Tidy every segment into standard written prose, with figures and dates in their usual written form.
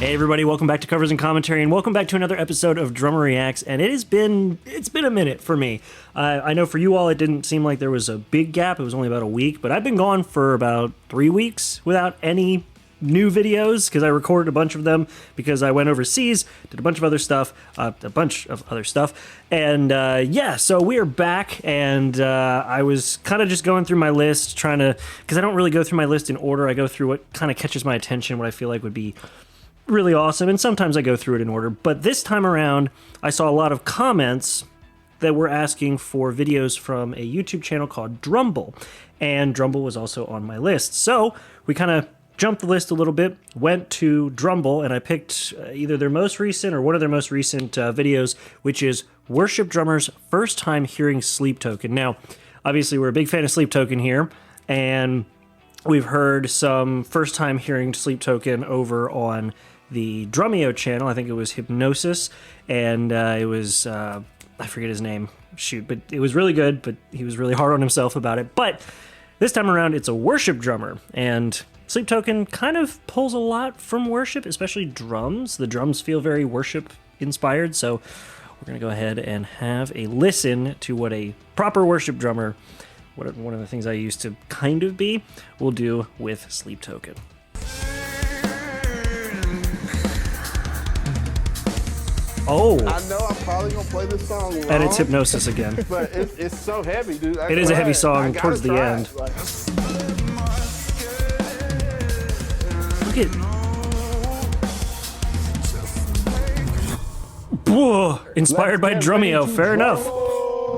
Hey everybody, welcome back to Covers and Commentary, and welcome back to another episode of Drummer Reacts. And it's been a minute for me. I know for you all it didn't seem like there was a big gap. It was only about a week, but I've been gone for about 3 weeks without any new videos because I recorded a bunch of them because I went overseas, did a bunch of other stuff, and yeah, so we are back, and I was kind of just going through my list, trying to, because I don't really go through my list in order. I go through what kind of catches my attention, what I feel like would be really awesome, and sometimes I go through it in order. But this time around, I saw a lot of comments that were asking for videos from a YouTube channel called Drumble, and Drumble was also on my list. So we kind of jumped the list a little bit, went to Drumble, and I picked either their most recent or one of their most recent videos, which is Worship Drummer's First Time Hearing Sleep Token. Now, obviously, we're a big fan of Sleep Token here, and we've heard some first time hearing Sleep Token over on the Drumeo channel. I think it was Hypnosis, and it was, I forget his name, shoot, but it was really good, but he was really hard on himself about it. But this time around, it's a worship drummer, and Sleep Token kind of pulls a lot from worship, especially drums. The drums feel very worship inspired, so we're going to go ahead and have a listen to what a proper worship drummer, one of the things I used to kind of be, will do with Sleep Token. Oh. I know I'm probably going to play this song wrong. And it's Hypnosis again. But it's so heavy, dude. It is a heavy song towards the end. Look at... Whoa! Inspired by Drumeo, fair enough.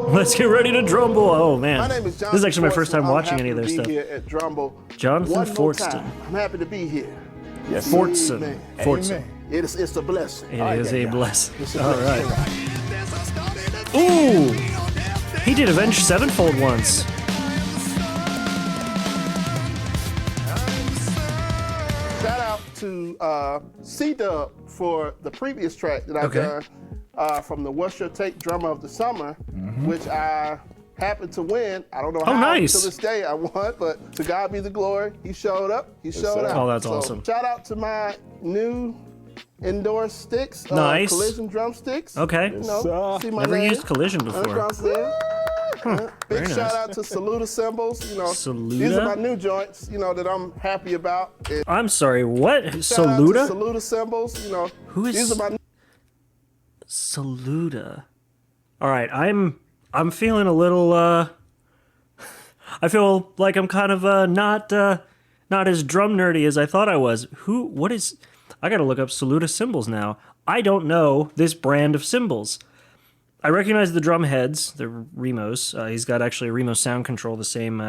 Let's get ready to Drumble. Oh man, my name is this is actually my first time watching any of their stuff. Here at Drumble. Jonathan Fortston. I'm happy to be here. Yes, Fortson. Fortson. It's a blessing. It is a blessing. All right. Ooh, he did Avenged Sevenfold once. Shout out to C-Dub for the previous track that I've done from the What's Your Take Drummer of the Summer, which I happened to win. I don't know how nice. to this day I won, but to God be the glory. He showed up. He showed out. Oh, that's awesome. Shout out to my new indoor sticks. Nice. Collision drumsticks. Okay. You know, see my Never name used Collision before. Big Very shout nice. out to Saluda Cymbals. You know, Saluda? These are my new joints, you know, that I'm happy about. And I'm sorry, what? shout out to Saluda? Saluda Cymbals, you know. Who is These are my Saluda? All right, I'm feeling a little I feel like I'm kind of not as drum nerdy as I thought I was. What is, I got to look up Saluda cymbals now. I don't know this brand of cymbals. I recognize the drum heads, the Remos. He's got actually a Remo sound control, the same,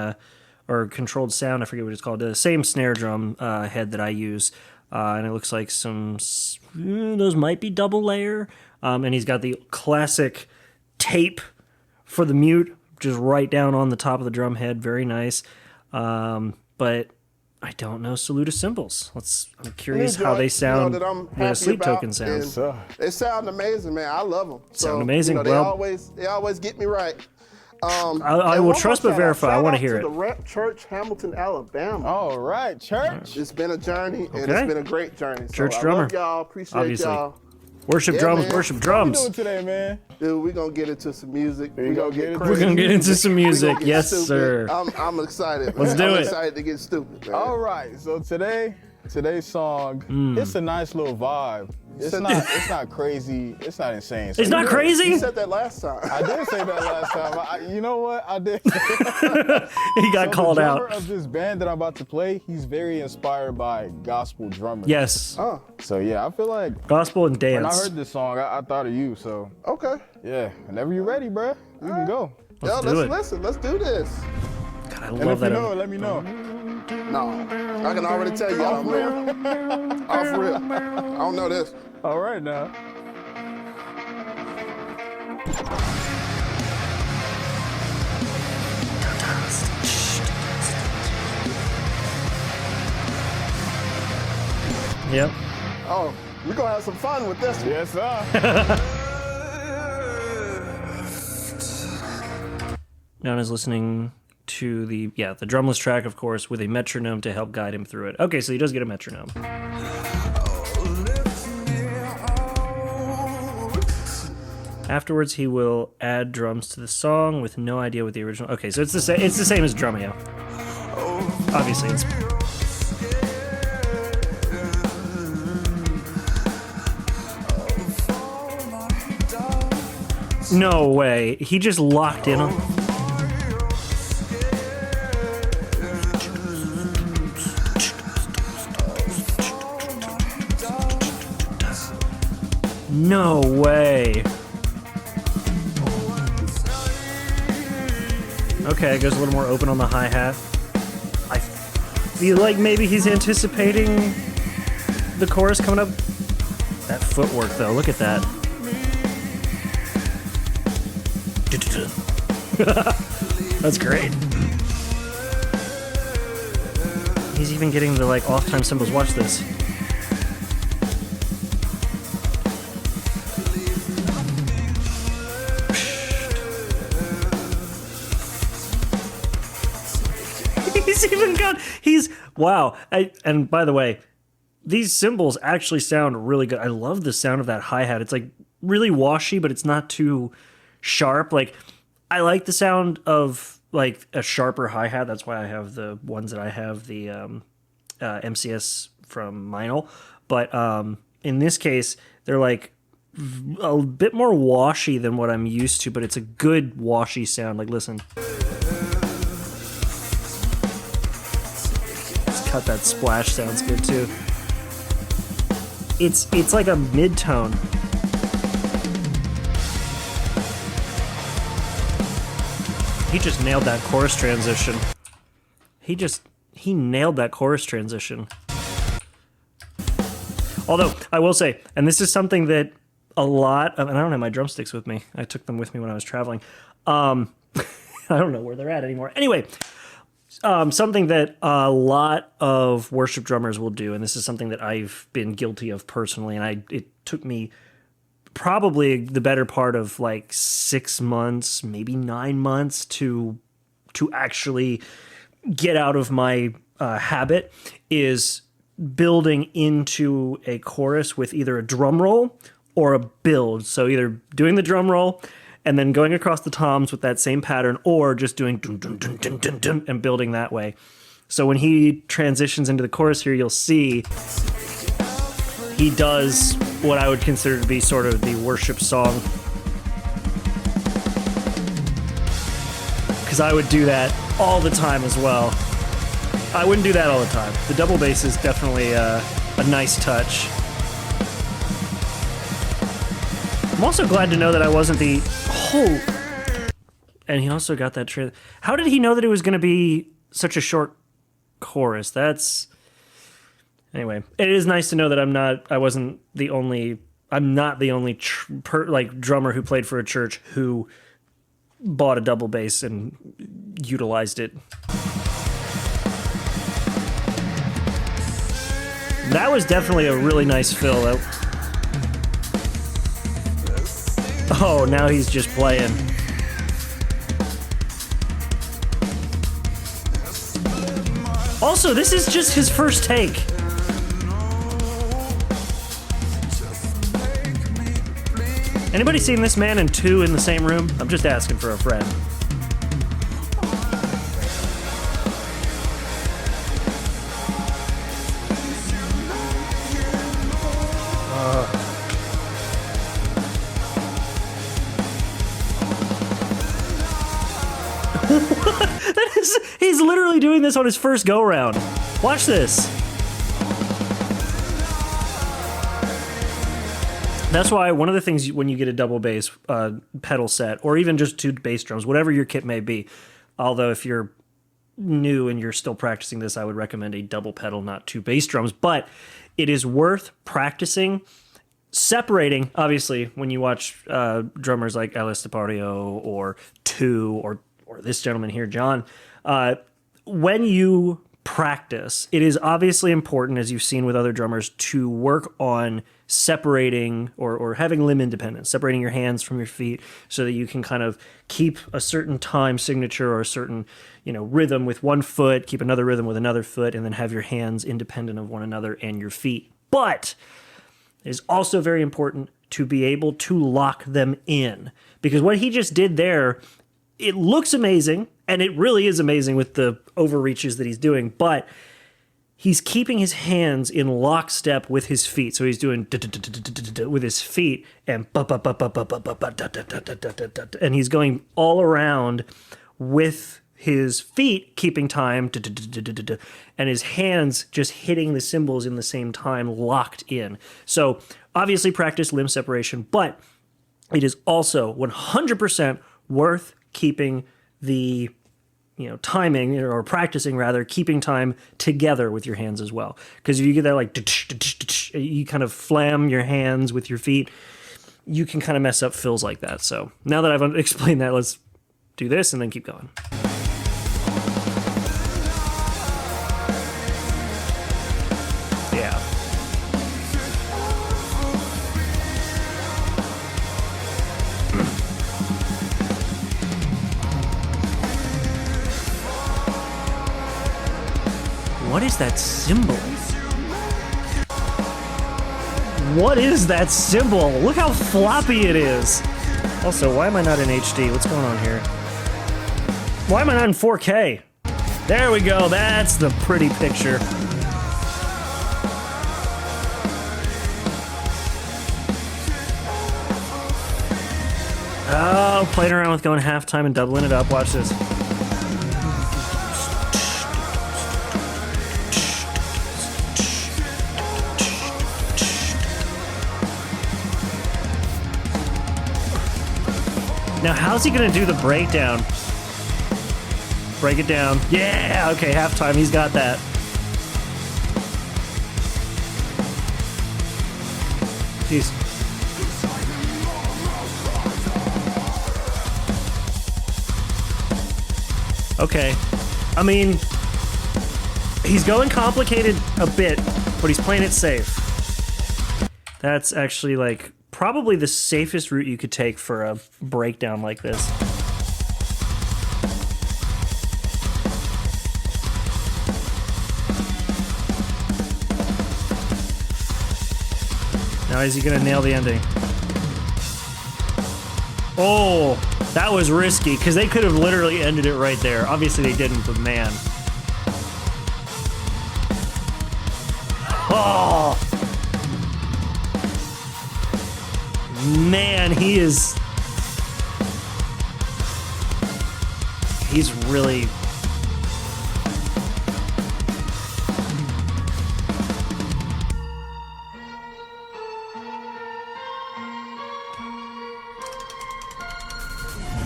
or controlled sound, I forget what it's called, the same snare drum head that I use. And it looks like those might be double layer. And he's got the classic tape for the mute, just right down on the top of the drum head. Very nice. But I don't know Saluda cymbals. I'm curious how they sound with a Sleep Token sound. They sound amazing, man. I love them. Sound amazing. You know, they always get me right. I will trust but verify. I want to hear it. The Rep Church, Hamilton, Alabama. All right, church. It's been a journey, and it's been a great journey. So Church I drummer. love y'all. Appreciate Obviously. y'all. Worship drums, man. worship What drums. you doing today, man? Dude, we're going to get into some music. We're going to get We're crazy. going to get into some music. Get Yes, stupid. sir. I'm excited, man. Let's do I'm it. excited to get stupid, man. All right, so today's song, it's a nice little vibe. It's not crazy. It's not insane. So It's not crazy? You said that last time. I did say that last time. You know what? I did. He got called the out. drummer of this band that I'm about to play, he's very inspired by gospel drummers. Yes. Oh, So yeah, I feel like Gospel and when I dance. heard this song, I thought of you. So okay. yeah, whenever you're ready, bruh, we can go. Let's Yo, do it. listen. Let's do this. God, I And love if you that. know, let me know. No, I can already tell you. Off real. I don't know this. All right now. Yep. Oh, we're going to have some fun with this one. Yes, sir. John is listening to the drumless track, of course, with a metronome to help guide him through it. Okay, so he does get a metronome. Afterwards, he will add drums to the song with no idea what the original. Okay, so it's the same. It's the same as Drumeo. Obviously, it's. No way. He just locked in on. No way. Okay, it goes a little more open on the hi-hat. I feel like maybe he's anticipating the chorus coming up. That footwork, though, look at that. That's great. He's even getting the, like, off-time cymbals. Watch this. Wow. And by the way, these cymbals actually sound really good. I love the sound of that hi-hat. It's like really washy, but it's not too sharp. Like, I like the sound of like a sharper hi-hat. That's why I have the ones that I have, the MCS from Meinl. But in this case, they're like a bit more washy than what I'm used to, but it's a good washy sound. Like, listen. Cut that splash sounds good too. It's like a mid-tone. He just nailed that chorus transition. He nailed that chorus transition. Although, I will say, and this is something that a lot of, and I don't have my drumsticks with me. I took them with me when I was traveling. I don't know where they're at anymore. Anyway, something that a lot of worship drummers will do, and this is something that I've been guilty of personally, and it took me probably the better part of like 6 months, maybe 9 months to actually get out of my habit, is building into a chorus with either a drum roll or a build. So either doing the drum roll and then going across the toms with that same pattern, or just doing dun, dun, dun, dun, dun, dun, and building that way. So when he transitions into the chorus here, you'll see he does what I would consider to be sort of the worship song. Because I would do that all the time as well. I wouldn't do that all the time. The double bass is definitely a nice touch. I'm also glad to know that I wasn't the whole. And he also got that. How did he know that it was going to be such a short chorus? That's. Anyway, it is nice to know that I'm not the only drummer who played for a church who bought a double bass and utilized it. That was definitely a really nice fill. Oh, now he's just playing. Also, this is just his first take. Anybody seen this man and two in the same room? I'm just asking for a friend. He's literally doing this on his first go-round. Watch this. That's why one of the things when you get a double bass pedal set, or even just two bass drums, whatever your kit may be, although if you're new and you're still practicing this, I would recommend a double pedal, not two bass drums, but it is worth practicing separating. Obviously, when you watch drummers like Alice DePario or Two or this gentleman here, John, when you practice, it is obviously important, as you've seen with other drummers, to work on separating or having limb independence, separating your hands from your feet so that you can kind of keep a certain time signature or a certain, rhythm with one foot, keep another rhythm with another foot, and then have your hands independent of one another and your feet. But it is also very important to be able to lock them in. Because what he just did there, it looks amazing, and it really is amazing with the overreaches that he's doing, but he's keeping his hands in lockstep with his feet. So he's doing with his feet and he's going all around with his feet keeping time and his hands just hitting the cymbals in the same time, locked in. So obviously practice limb separation, but it is also 100% worth keeping the timing, or practicing rather, keeping time together with your hands as well. Because if you get that like, you kind of flam your hands with your feet, you can kind of mess up fills like that. So now that I've explained that, let's do this and then keep going. Yeah. What is that symbol? What is that symbol? Look how floppy it is. Also, why am I not in HD? What's going on here? Why am I not in 4K? There we go. That's the pretty picture. Oh, playing around with going halftime and doubling it up. Watch this. Now, how's he gonna do the breakdown? Break it down. Yeah, okay, halftime, he's got that. Jeez. Okay. I mean, he's going complicated a bit, but he's playing it safe. That's actually, like, probably the safest route you could take for a breakdown like this. Now is he gonna nail the ending? Oh, that was risky, because they could have literally ended it right there. Obviously they didn't, but man. Oh! Man, he's really...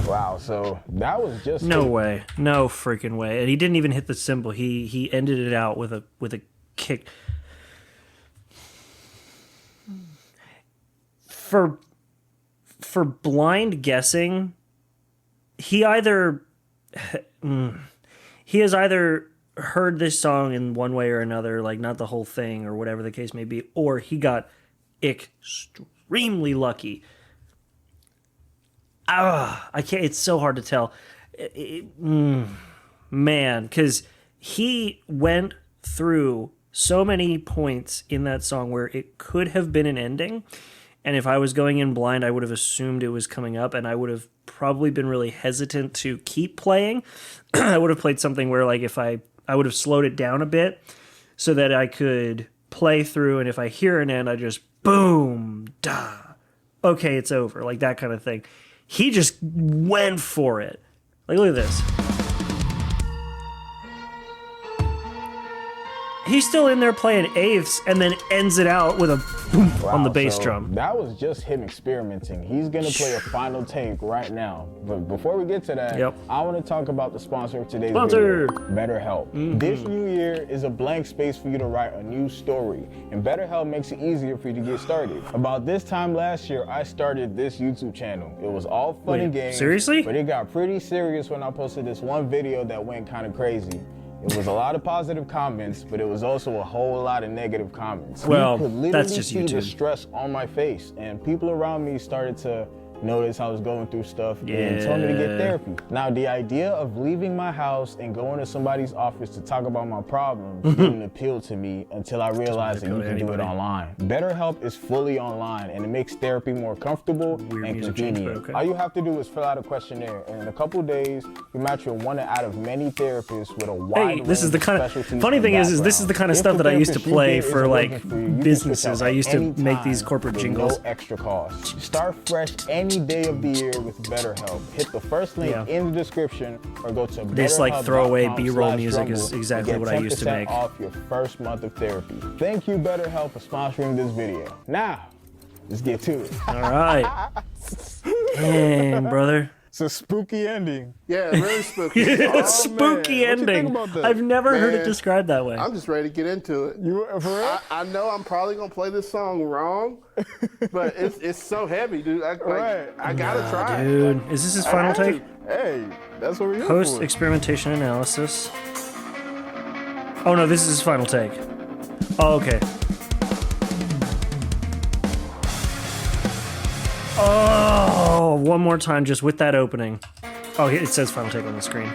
Wow, so that was just... No way. No freaking way. And he didn't even hit the cymbal. He ended it out with a kick. For blind guessing, he has either heard this song in one way or another, like not the whole thing or whatever the case may be, or he got extremely lucky. I can't. It's so hard to tell. Man, because he went through so many points in that song where it could have been an ending. And if I was going in blind, I would have assumed it was coming up, and I would have probably been really hesitant to keep playing. I would have played something where, like, if I would have slowed it down a bit so that I could play through, and if I hear an end, I just boom, da. Okay, it's over, like that kind of thing. He just went for it. Like, look at this. He's still in there playing eighths and then ends it out with a boom on the bass drum. That was just him experimenting. He's gonna play a final take right now. But before we get to that, I want to talk about the sponsor of today's video, BetterHelp. This new year is a blank space for you to write a new story, and BetterHelp makes it easier for you to get started. About this time last year, I started this YouTube channel. It was all fun and games. Seriously? But it got pretty serious when I posted this one video that went kind of crazy. It was a lot of positive comments, but it was also a whole lot of negative comments. Well, you could literally that's just see YouTube. the stress on my face, and people around me started to noticed I was going through stuff and told me to get therapy. Now, the idea of leaving my house and going to somebody's office to talk about my problems didn't appeal to me until I realized that you can do it online. BetterHelp is fully online and it makes therapy more comfortable and convenient. All you have to do is fill out a questionnaire, and in a couple days, you match with one out of many therapists with a wide range this is the kind of of funny thing is this is the kind of stuff that I used to play for like businesses. I used to make these corporate jingles. No extra cost. Start fresh any day of the year with BetterHelp. Hit the first link in the description or go to this like throwaway B-roll music is exactly what I used to make. Off your first month of therapy. Thank you, BetterHelp, for sponsoring this video. Now, let's get to it. All right. Damn, brother. It's a spooky ending. Yeah, really spooky. Spooky ending. I've never heard it described that way. I'm just ready to get into it. You for real? I know I'm probably gonna play this song wrong, but it's so heavy, dude. I gotta try. Dude, is this his final take? Hey, that's what we're here Post for. experimentation analysis. Oh no, this is his final take. Oh, okay. Oh, one more time just with that opening. Oh, it says final take on the screen.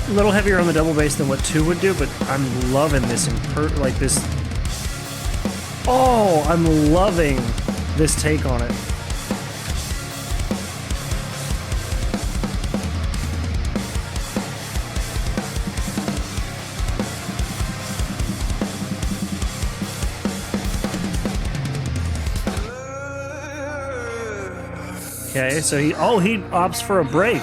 A little heavier on the double bass than what 2 would do, but I'm loving this like this. Oh, I'm loving this take on it. Okay, so he opts for a break.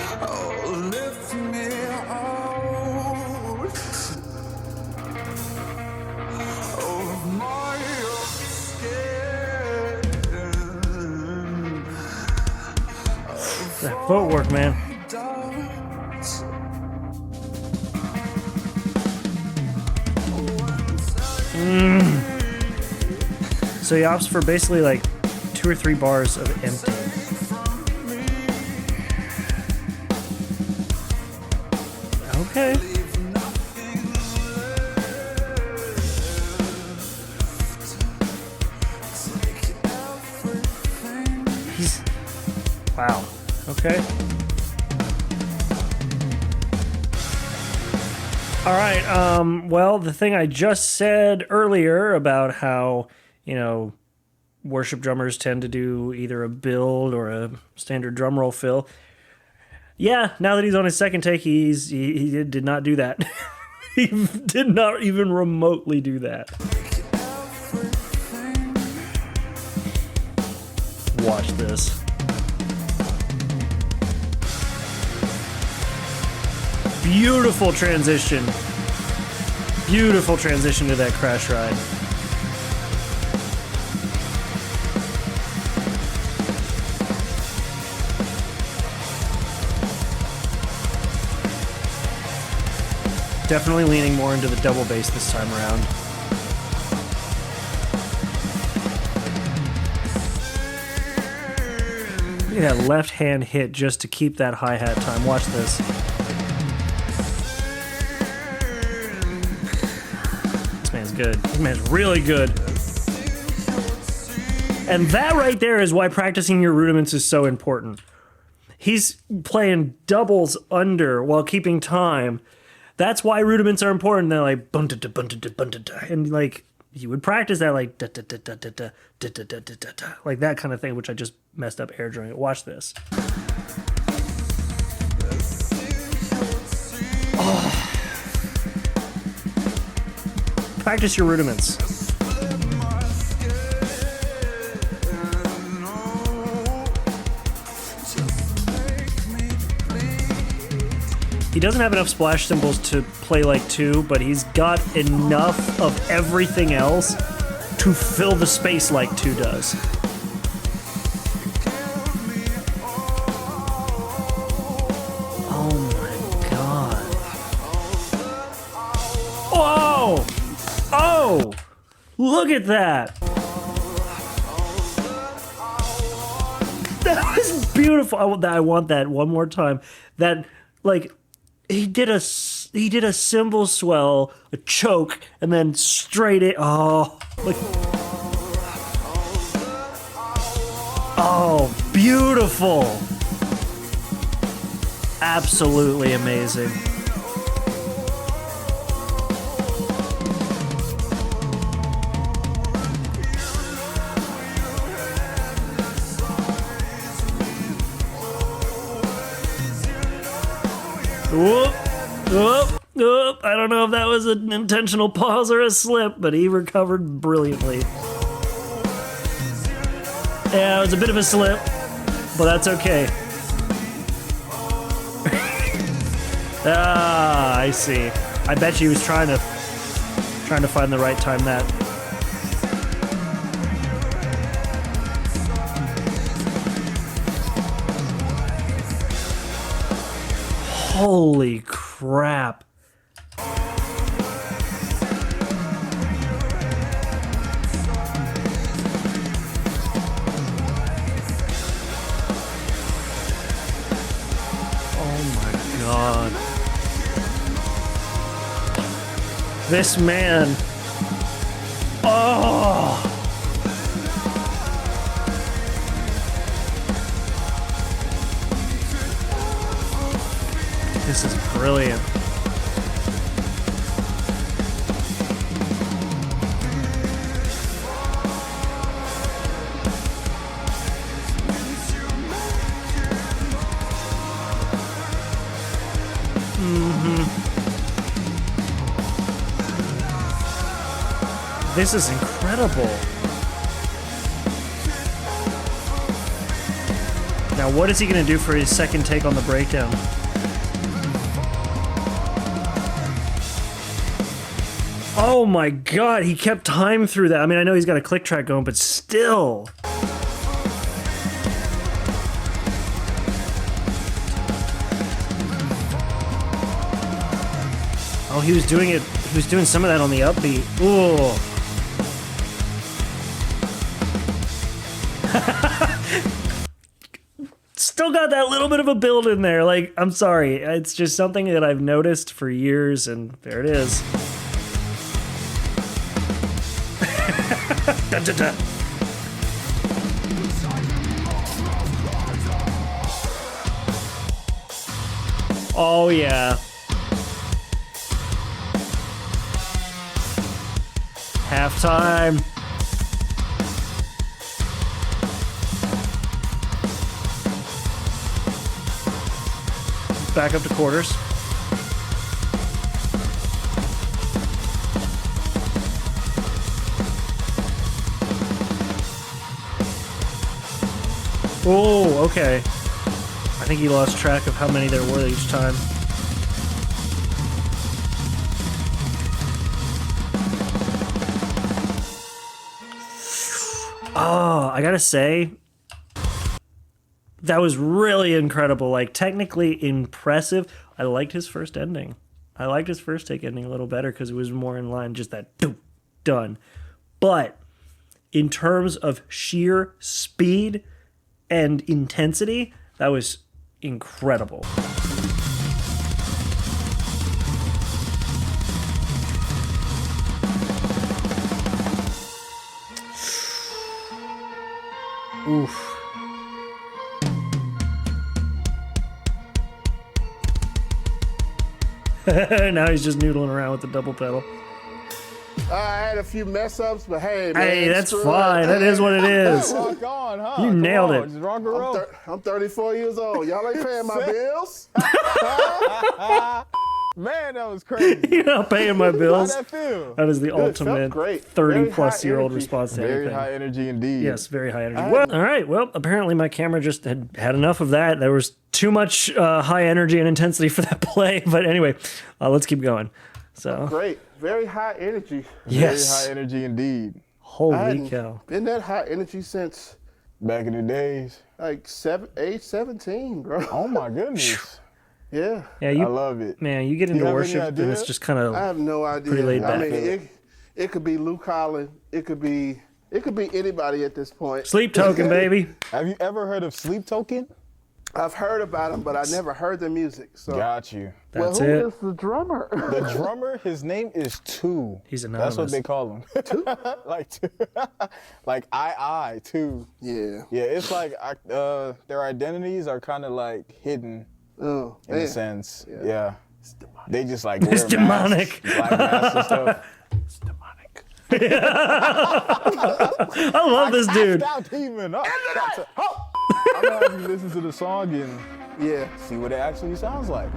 That footwork, man. So he opts for basically like 2 or 3 bars of empty. Okay. Wow. Okay. All right. Well, the thing I just said earlier about how, worship drummers tend to do either a build or a standard drum roll fill. Yeah, now that he's on his second take, he did not do that. He did not even remotely do that. Watch this. Beautiful transition. Beautiful transition to that crash ride. Definitely leaning more into the double bass this time around. Look at that left hand hit just to keep that hi-hat time. Watch this. This man's good. This man's really good. And that right there is why practicing your rudiments is so important. He's playing doubles under while keeping time. That's why rudiments are important. They're like bunta bunta bunta, and like you would practice that like da da da da da da da da da da da, like that kind of thing, which I just messed up air drilling it. Watch this. Oh. Practice your rudiments. He doesn't have enough splash cymbals to play like 2, but he's got enough of everything else to fill the space like 2 does. Oh my god. Whoa! Oh! Look at that! That was beautiful. I want that one more time. That, like, he did a cymbal swell, a choke, and then straight it. Oh, like, oh, beautiful. Absolutely amazing. Whoop, whoop, whoop. I don't know if that was an intentional pause or a slip, but he recovered brilliantly. Yeah, it was a bit of a slip, but that's okay. Ah, I see. I bet he was trying to find the right time that. Holy crap. Oh my God. This man. Oh. This is brilliant. This is incredible. Now, what is he going to do for his second take on the breakdown? Oh my God, he kept time through that. I mean, I know he's got a click track going, but still. Oh, he was doing some of that on the upbeat. Ooh. Still got that little bit of a build in there. Like, I'm sorry. It's just something that I've noticed for years, and there it is. Dun, dun, dun. Oh, yeah. Halftime. Back up to quarters. Oh, okay. I think he lost track of how many there were each time. Oh, I gotta say, that was really incredible. Like, technically impressive. I liked his first ending. I liked his first take ending a little better because it was more in line, just that, boom, done. But in terms of sheer speed and intensity, that was incredible. Oof. Now he's just noodling around with the double pedal. I had a few mess ups, but hey, man. Hey, that's fine. That is what it is. Rock on, huh? You nailed it. Just rock and roll. I'm 34 years old. Y'all ain't paying my bills? Man, that was crazy. You're not paying my bills. How'd that feel? That is the ultimate 30-plus-year-old response to Very anything. high energy indeed. Yes, very high energy. Well, all right. Well, apparently my camera just had enough of that. There was too much high energy and intensity for that play. But anyway, let's keep going. So great. Very high energy. Yes. Very high energy indeed. Holy cow. Been that high energy since back in the days. Like age 17, bro. Oh my goodness. Yeah. Yeah, I love it. Man, you get into worship and it's just kind of I have no idea. Pretty laid back. I mean, it could be Luke Holland. It could be anybody at this point. Sleep token, baby. Have you ever heard of Sleep Token? I've heard about him, but I never heard the music. So. Got you. That's well, who it. is the drummer? The drummer, his name is Two. He's anonymous. That's what they call him. Two? Like Two. Like I, Two. Yeah. Yeah, it's like their identities are kind of like hidden in a sense. Yeah. They just like wear It's demonic. Black masks and stuff. It's demonic. I love this dude. Stop demon up. I'm gonna have you listen to the song and see what it actually sounds like.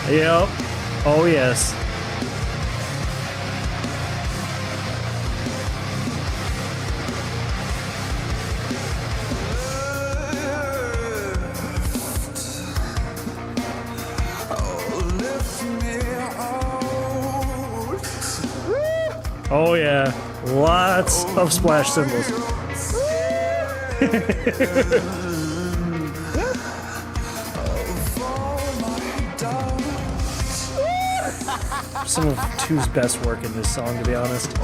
Yep. Oh yes. Oh yeah, lots of splash cymbals. Some of Two's best work in this song, to be honest.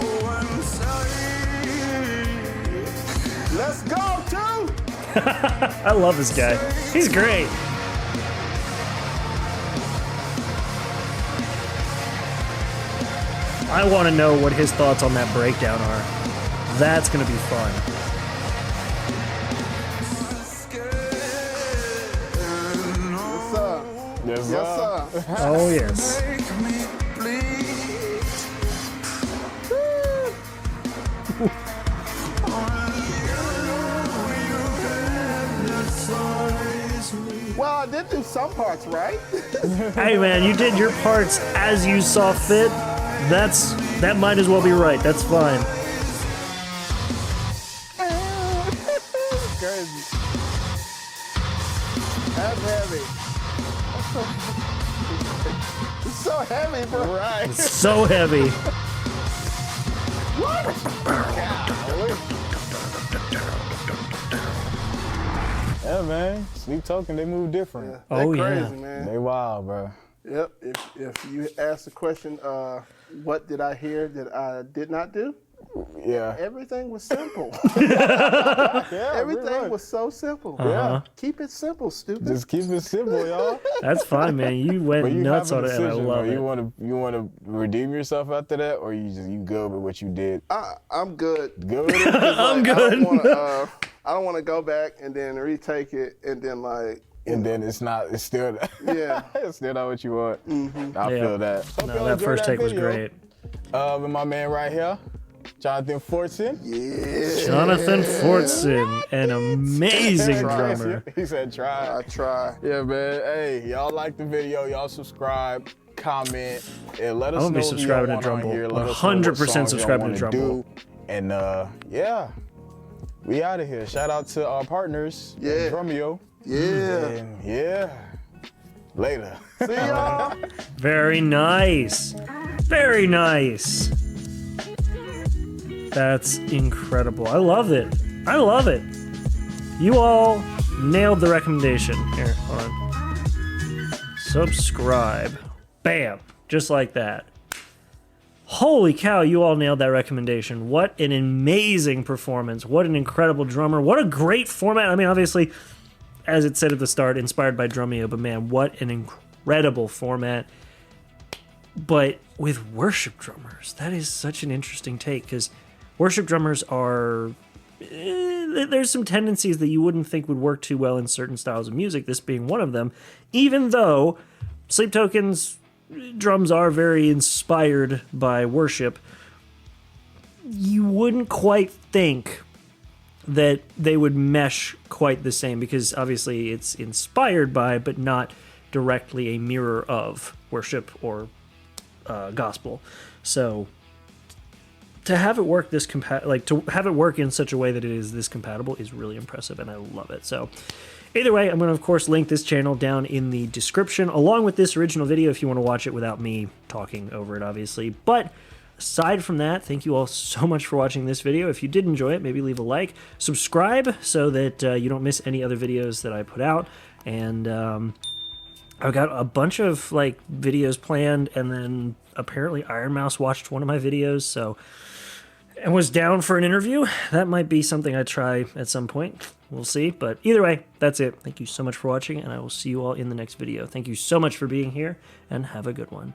Let's go, Two! I love this guy. He's great. I want to know what his thoughts on that breakdown are. That's going to be fun. What's up? Yes, Yes, sir. Oh, yes. Well, I did do some parts right. Hey, man, you did your parts as you saw fit. That might as well be right. That's fine. Crazy. That's heavy. It's so heavy, bro. Right. It's so heavy. Yeah, man. Sleep Token, they move different. Yeah, Oh, they're yeah. crazy, man. They wild, bro. Yep. If you ask the question, what did I hear that I did not do? Yeah. Everything was simple. Yeah, Everything was so simple. Yeah. Keep it simple, stupid. Just keep it simple, y'all. That's fine, man. You went But you nuts have on a it, and I decision, love bro. it. You wanna redeem yourself after that, or you good with what you did? I'm good. Good with it? I'm good. I don't want to go back and then retake it and then like. And then it's still Yeah. it's still not what you want. Mm-hmm. I Yeah. feel that. Hope No, y'all that enjoyed first take was video. great. And my man right here, Jonathan Fortson. Yeah. Jonathan Fortson, an amazing drummer. He said try. I try. Yeah, man. Hey, y'all like the video. Y'all subscribe, comment, and let us I'm know gonna be subscribing to who y'all want on Drumble. here. Let us know what 100% songs y'all subscribing to wanna Drumble. do. And yeah, we out of here. Shout out to our partners, Yeah. Drumio. Yeah. And yeah, later. See y'all. Very nice. Very nice. That's incredible. I love it. I love it. You all nailed the recommendation. Here, hold on. Subscribe. Bam. Just like that. Holy cow, you all nailed that recommendation. What an amazing performance. What an incredible drummer. What a great format. I mean, obviously, as it said at the start, inspired by Drumeo, but man, what an incredible format. But with worship drummers, that is such an interesting take, because worship drummers are... there's some tendencies that you wouldn't think would work too well in certain styles of music, this being one of them, even though Sleep Token's drums are very inspired by worship. You wouldn't quite think that they would mesh quite the same, because obviously it's inspired by, but not directly a mirror of worship or gospel. So to have it work this to have it work in such a way that it is this compatible is really impressive, and I love it. So either way, I'm going to, of course, link this channel down in the description, along with this original video if you want to watch it without me talking over it, obviously. But aside from that, thank you all so much for watching this video. If you did enjoy it, maybe leave a like. Subscribe so that you don't miss any other videos that I put out. And I've got a bunch of videos planned, and then apparently Iron Mouse watched one of my videos, so and was down for an interview. That might be something I try at some point. We'll see. But either way, that's it. Thank you so much for watching, and I will see you all in the next video. Thank you so much for being here, and have a good one.